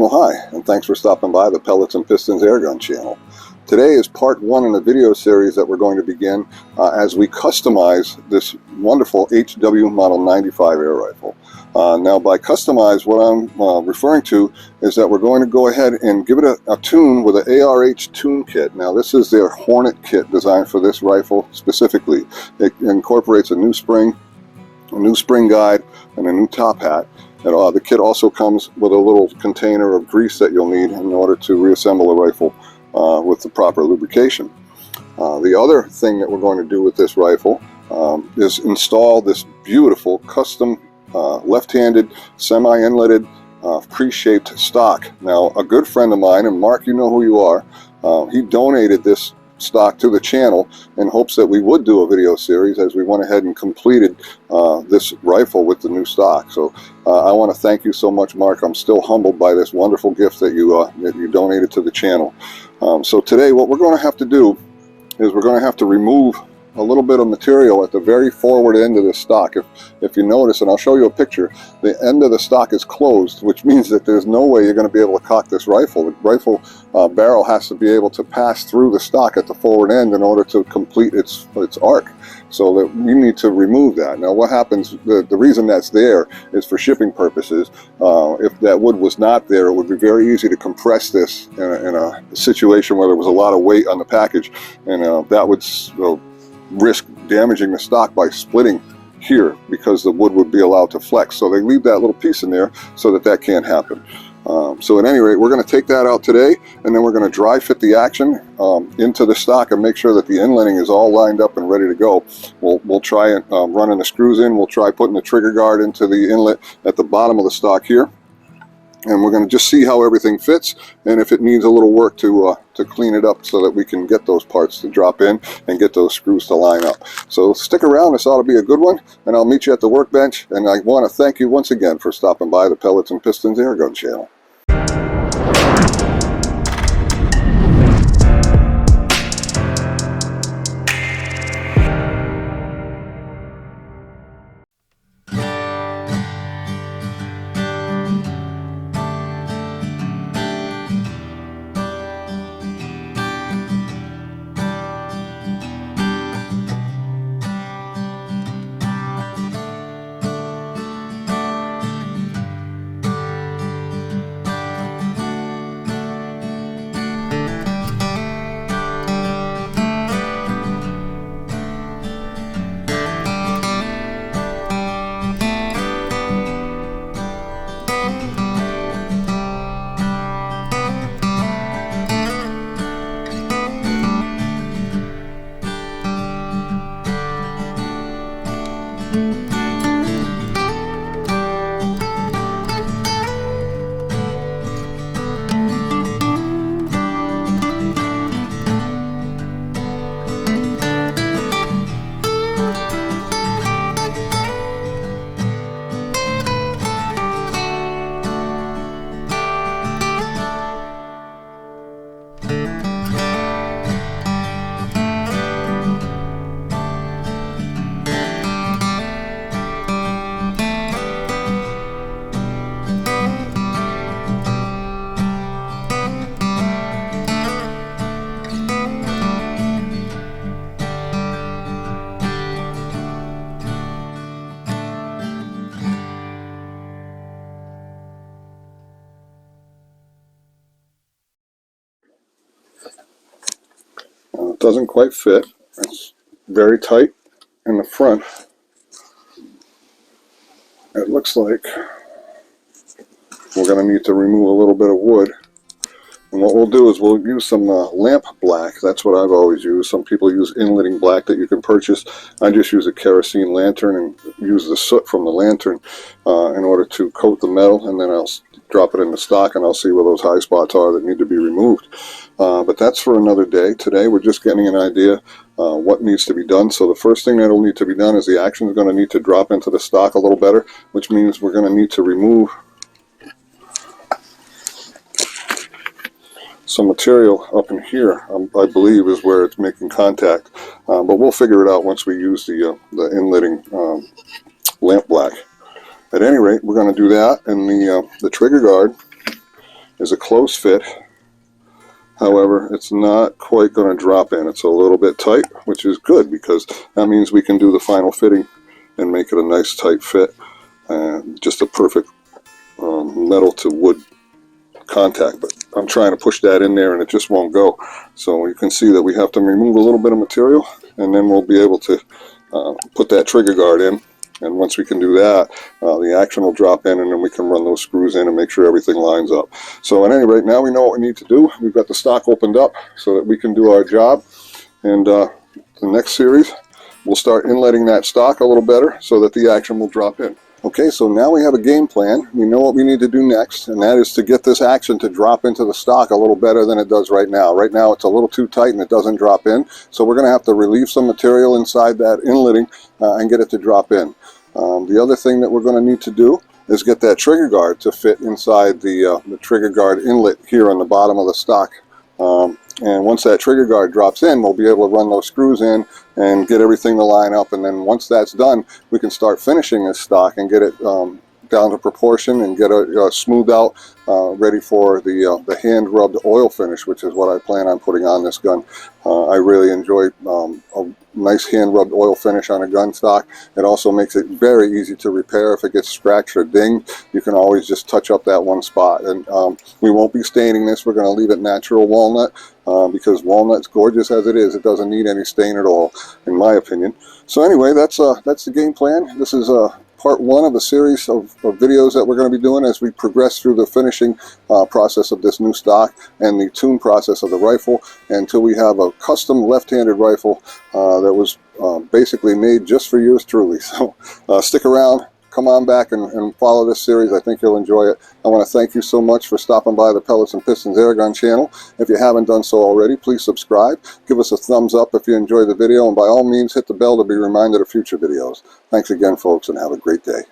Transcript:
Well, hi, and thanks for stopping by the Pellets and Pistons Airgun channel. Today is part one in a video series that we're going to begin as we customize this wonderful HW Model 95 air rifle. Now, by customize, what I'm referring to is that we're going to go ahead and give it a tune with an ARH tune kit. Now, this is their Hornet kit designed for this rifle specifically. It incorporates a new spring guide, and a new top hat. And, the kit also comes with a little container of grease that you'll need in order to reassemble the rifle with the proper lubrication. The other thing that we're going to do with this rifle is install this beautiful custom left-handed semi-inletted pre-shaped stock. Now, a good friend of mine, and Mark, you know who you are, he donated this stock to the channel in hopes that we would do a video series as we went ahead and completed this rifle with the new stock. So I want to thank you so much, Mark. I'm still humbled by this wonderful gift that you donated to the channel. So today what we're going to have to do is we're going to have to remove a little bit of material at the very forward end of the stock. If you notice, and I'll show you a picture, the end of the stock is closed, which means that there's no way you're going to be able to cock this rifle. The rifle barrel has to be able to pass through the stock at the forward end in order to complete its arc. So that we need to remove that. Now, what happens, the reason that's there is for shipping purposes. If that wood was not there, it would be very easy to compress this in a situation where there was a lot of weight on the package, and that would risk damaging the stock by splitting here because the wood would be allowed to flex. So they leave that little piece in there so that can't happen. So at any rate, we're going to take that out today, and then we're going to dry fit the action into the stock and make sure that the inletting is all lined up and ready to go. We'll try running the screws in. We'll try putting the trigger guard into the inlet at the bottom of the stock here. And we're going to just see how everything fits, and if it needs a little work to clean it up so that we can get those parts to drop in and get those screws to line up. So stick around, this ought to be a good one, and I'll meet you at the workbench. And I want to thank you once again for stopping by the Pellets and Pistons Airgun channel. It doesn't quite fit. It's very tight in the front. It looks like we're going to need to remove a little bit of wood. And what we'll do is we'll use some lamp black. That's what I've always used. Some people use inletting black that you can purchase. I just use a kerosene lantern and use the soot from the lantern in order to coat the metal, and then I'll drop it in the stock and I'll see where those high spots are that need to be removed. But that's for another day. Today we're just getting an idea what needs to be done. So the first thing that will need to be done is the action is going to need to drop into the stock a little better, which means we're going to need to remove some material up in here. I believe is where it's making contact, but we'll figure it out once we use the inletting lamp black. At any rate, we're going to do that, and the trigger guard is a close fit. However, it's not quite going to drop in. It's a little bit tight, which is good because that means we can do the final fitting and make it a nice tight fit. Just a perfect metal to wood contact, but I'm trying to push that in there and it just won't go. So you can see that we have to remove a little bit of material, and then we'll be able to put that trigger guard in. And once we can do that, the action will drop in, and then we can run those screws in and make sure everything lines up. So at any rate, now we know what we need to do. We've got the stock opened up so that we can do our job. And the next series, we'll start inletting that stock a little better so that the action will drop in. Okay, so now we have a game plan. We know what we need to do next, and that is to get this action to drop into the stock a little better than it does right now. Right now it's a little too tight and it doesn't drop in, so we're going to have to relieve some material inside that inletting and get it to drop in. The other thing that we're going to need to do is get that trigger guard to fit inside the trigger guard inlet here on the bottom of the stock. And once that trigger guard drops in, we'll be able to run those screws in and get everything to line up. And then once that's done, we can start finishing this stock and get it down to proportion and get it smoothed out, ready for the hand rubbed oil finish, which is what I plan on putting on this gun. I really enjoy a nice hand rubbed oil finish on a gun stock. It also makes it very easy to repair. If it gets scratched or dinged, you can always just touch up that one spot. And we won't be staining this. We're going to leave it natural walnut because walnut's gorgeous as it is. It doesn't need any stain at all, in my opinion. So anyway, that's the game plan. This is part one of a series of videos that we're going to be doing as we progress through the finishing process of this new stock and the tune process of the rifle until we have a custom left-handed rifle that was basically made just for yours truly. So stick around, come on back and follow this series. I think you'll enjoy it. I want to thank you so much for stopping by the Pellets and Pistons Airgun channel. If you haven't done so already, please subscribe. Give us a thumbs up if you enjoyed the video, and by all means hit the bell to be reminded of future videos. Thanks again, folks, and have a great day.